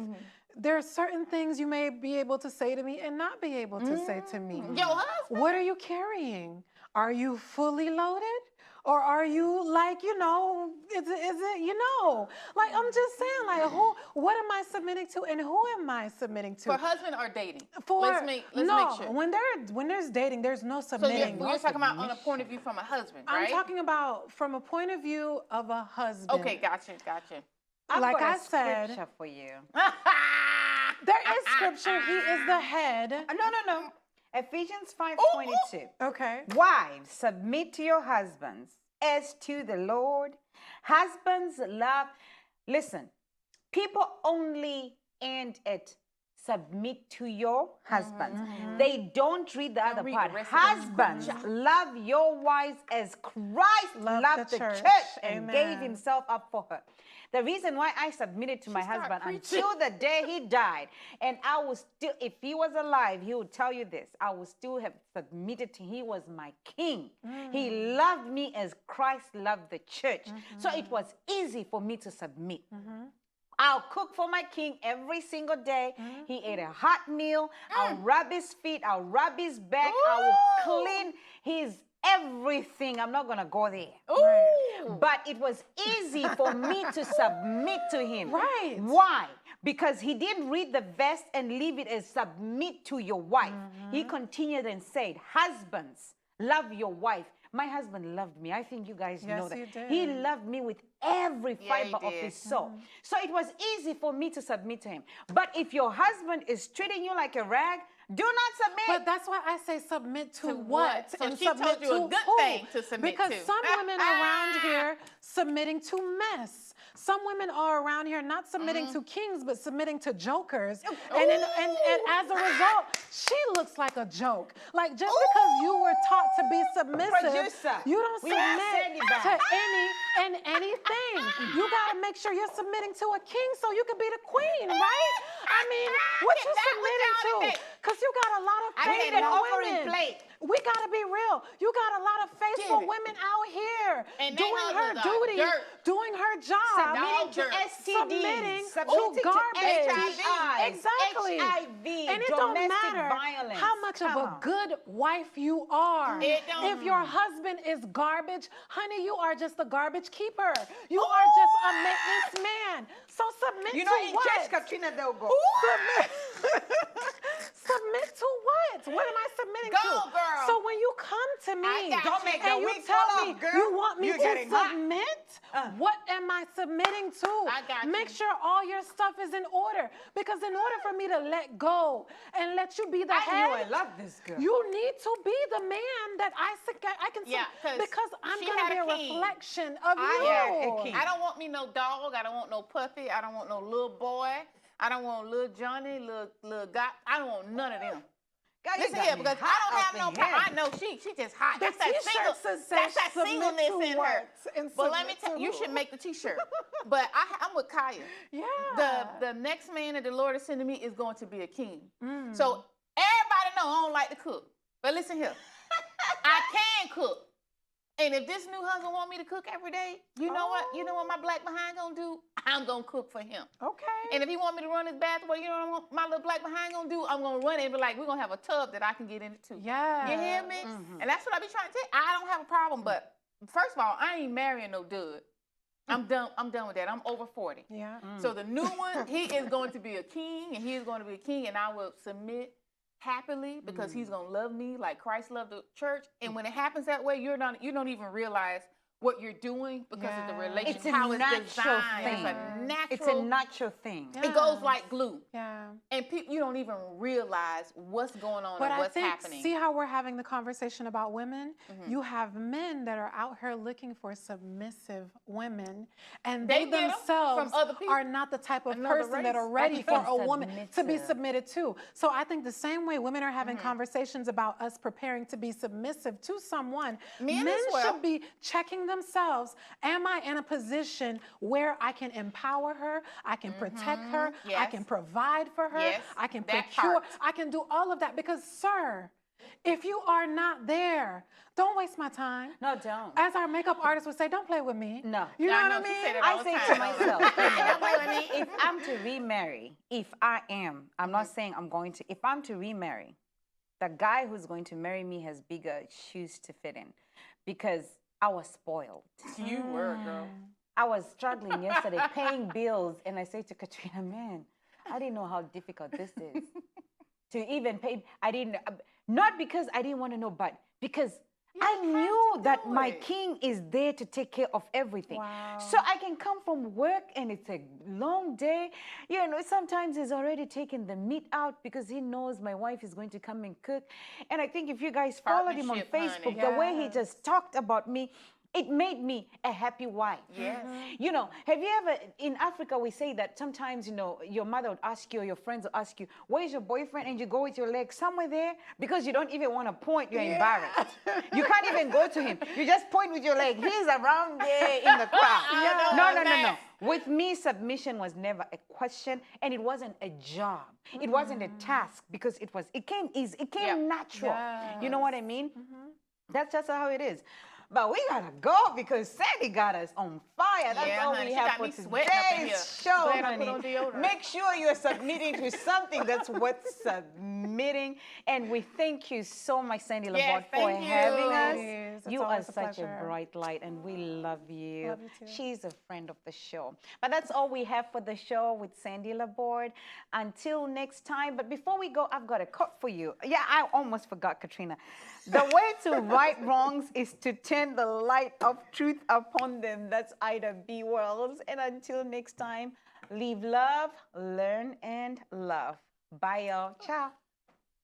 there are certain things you may be able to say to me and not be able to say to me. Your husband? What are you carrying? Are you fully loaded? Or are you like, is it, like, I'm just saying, like, what am I submitting to and who am I submitting to? For husband or dating? For, let's make sure. When there's dating, there's no submitting. So you're talking about on a point of view from a husband, right? I'm talking about from a point of view of a husband. Okay, gotcha. I've Like got I a said, scripture for you. there is scripture. He is the head. No. Ephesians 5:22. Okay. Wives, submit to your husbands as to the Lord. Husbands, love. Listen, people only end at submit to your husbands. They don't read the other part. Husbands, love your wives as Christ loved the church and gave himself up for her. The reason why I submitted to my husband until the day he died, and I was still, if he was alive, he would tell you this, I would still have submitted to him. He was my king. He loved me as Christ loved the church. So it was easy for me to submit. I'll cook for my king every single day. He ate a hot meal. I'll rub his feet. I'll rub his back. I will clean his everything. I'm not going to go there. But it was easy for me to submit to him. Right. Why? Because he didn't read the verse and leave it as submit to your wife. He continued and said, husbands, love your wife. My husband loved me. I think you guys know that. Yes, he did. He loved me with every fiber of his soul. So it was easy for me to submit to him. But if your husband is treating you like a rag, do not submit. But that's why I say submit to what? So and she submit told you a to good who? thing to submit because to. some women around here submitting to mess. Some women are around here not submitting to kings, but submitting to jokers. And as a result, she looks like a joke. Like, just because you were taught to be submissive, you don't submit to any and anything. You got to make sure you're submitting to a king so you can be the queen, right? I mean, what you submitting to? Because you got a lot of faithful women. We got to be real. You got a lot of faithful women out here doing her duty, doing her job, submitting to STDs, submitting to garbage. HIV, Exactly. HIV, and it don't domestic matter violence. how much of a good wife you are. If your husband is garbage, honey, you are just a garbage keeper. You are just a maintenance man. So submit to in what? church, Katrina, they'll go. Submit to what? What am I submitting to? Go, girl. So when you come to me Don't make and the you week tell fall me off, girl. you want me You're to getting hot. submit, what am I submitting to? I got Make you. sure all your stuff is in order. Because in order for me to let go and let you be the head, I love this girl. you need to be the man that I can because I'm she going to had be a a king. reflection of I you. had a king. I don't want me no dog. I don't want no puppy. I don't want no little boy. I don't want little Johnny, little guy. I don't want none of them. God, you Listen got here, me because hot I don't up have no in problem. here. I know she just hot. The That's that t-shirt that's says that submit singleness to in her. what? And But let me submit tell to you, you who? should make the t-shirt. But I'm with Kaya. Yeah. The next man that the Lord is sending me is going to be a king. So everybody know I don't like to cook. But listen here, I can cook. And if this new husband want me to cook every day, you know what? You know what my black behind gonna do? I'm gonna cook for him. Okay. And if he want me to run his bathroom, you know what my little black behind gonna do? I'm gonna run it and be like, we're gonna have a tub that I can get into too. Yeah. You hear me? And that's what I be trying to tell you. I don't have a problem, but first of all, I ain't marrying no dud. I'm done with that. I'm over 40. Yeah. So the new one, he is going to be a king, and he is going to be a king, and I will submit happily because he's going to love me like Christ loved the church. And when it happens that way, you don't even realize what you're doing because of the Yeah. relationship. It's a how it's natural designed. thing. It's a natural. It's a natural thing. It goes like glue. Yeah. And you don't even realize what's going on But and I what's think, happening. see how we're having the conversation about women? You have men that are out here looking for submissive women, and They they get 'em themselves from other people. are not the type of Another person that race. are ready for a woman to be Submissive. submitted to. So I think the same way women are having conversations about us preparing to be submissive to someone, Men as well. should be checking themselves. Am I in a position where I can empower her, I can protect her, I Yes. can provide for her, Yes, I can that procure, part. I can do all of that? Because, sir, if you are not there, don't waste my time. No, don't. As our makeup artist would say, don't play with me. No. You know I what know, I she mean? said it all I the say time, to don't myself, Don't play with me. if I'm to remarry, I'm not saying I'm going to, if I'm to remarry, the guy who's going to marry me has bigger shoes to fit in because I was spoiled. You were, girl. I was struggling yesterday paying bills, and I said to Katrina, man, I didn't know how difficult this is. To even pay, I didn't, not because I didn't want to know, but because I knew that my king is there to take care of everything. Wow. So I can come from work and it's a long day. You know, sometimes he's already taken the meat out because he knows my wife is going to come and cook. And I think if you guys followed him on Partnership, Facebook, honey. the way he Yes. just talked about me, it made me a happy wife. Yes. You know, have you ever, in Africa, we say that sometimes, you know, your mother would ask you or your friends would ask you, where's your boyfriend? And you go with your leg somewhere there because you don't even want to point. You're embarrassed. You can't even go to him. You just point with your leg. He's around there in the crowd. No. With me, submission was never a question, and it wasn't a job. It wasn't a task because it came easy. It came natural. You know what I mean? That's just how it is. But we gotta go because Sandy got us on fire. That's Yeah, all honey, we she have got for me sweating up in here. today's show, Glad I honey. put on deodorant. Make sure you're submitting to something that's worth submitting. And we thank you so much, Sandy Yes, Laborde, for thank you. having Please, us. it's You are always a such a pleasure. bright light, and we love you. Love you too. She's a friend of the show. But that's all we have for the show with Sandy Laborde. Until next time. But before we go, I've got a quote for you. Yeah, I almost forgot, Katrina. The way to right wrongs is to turn the light of truth upon them. That's Ida B. Wells. And until next time, live love, learn, and love. Bye, y'all. Ciao.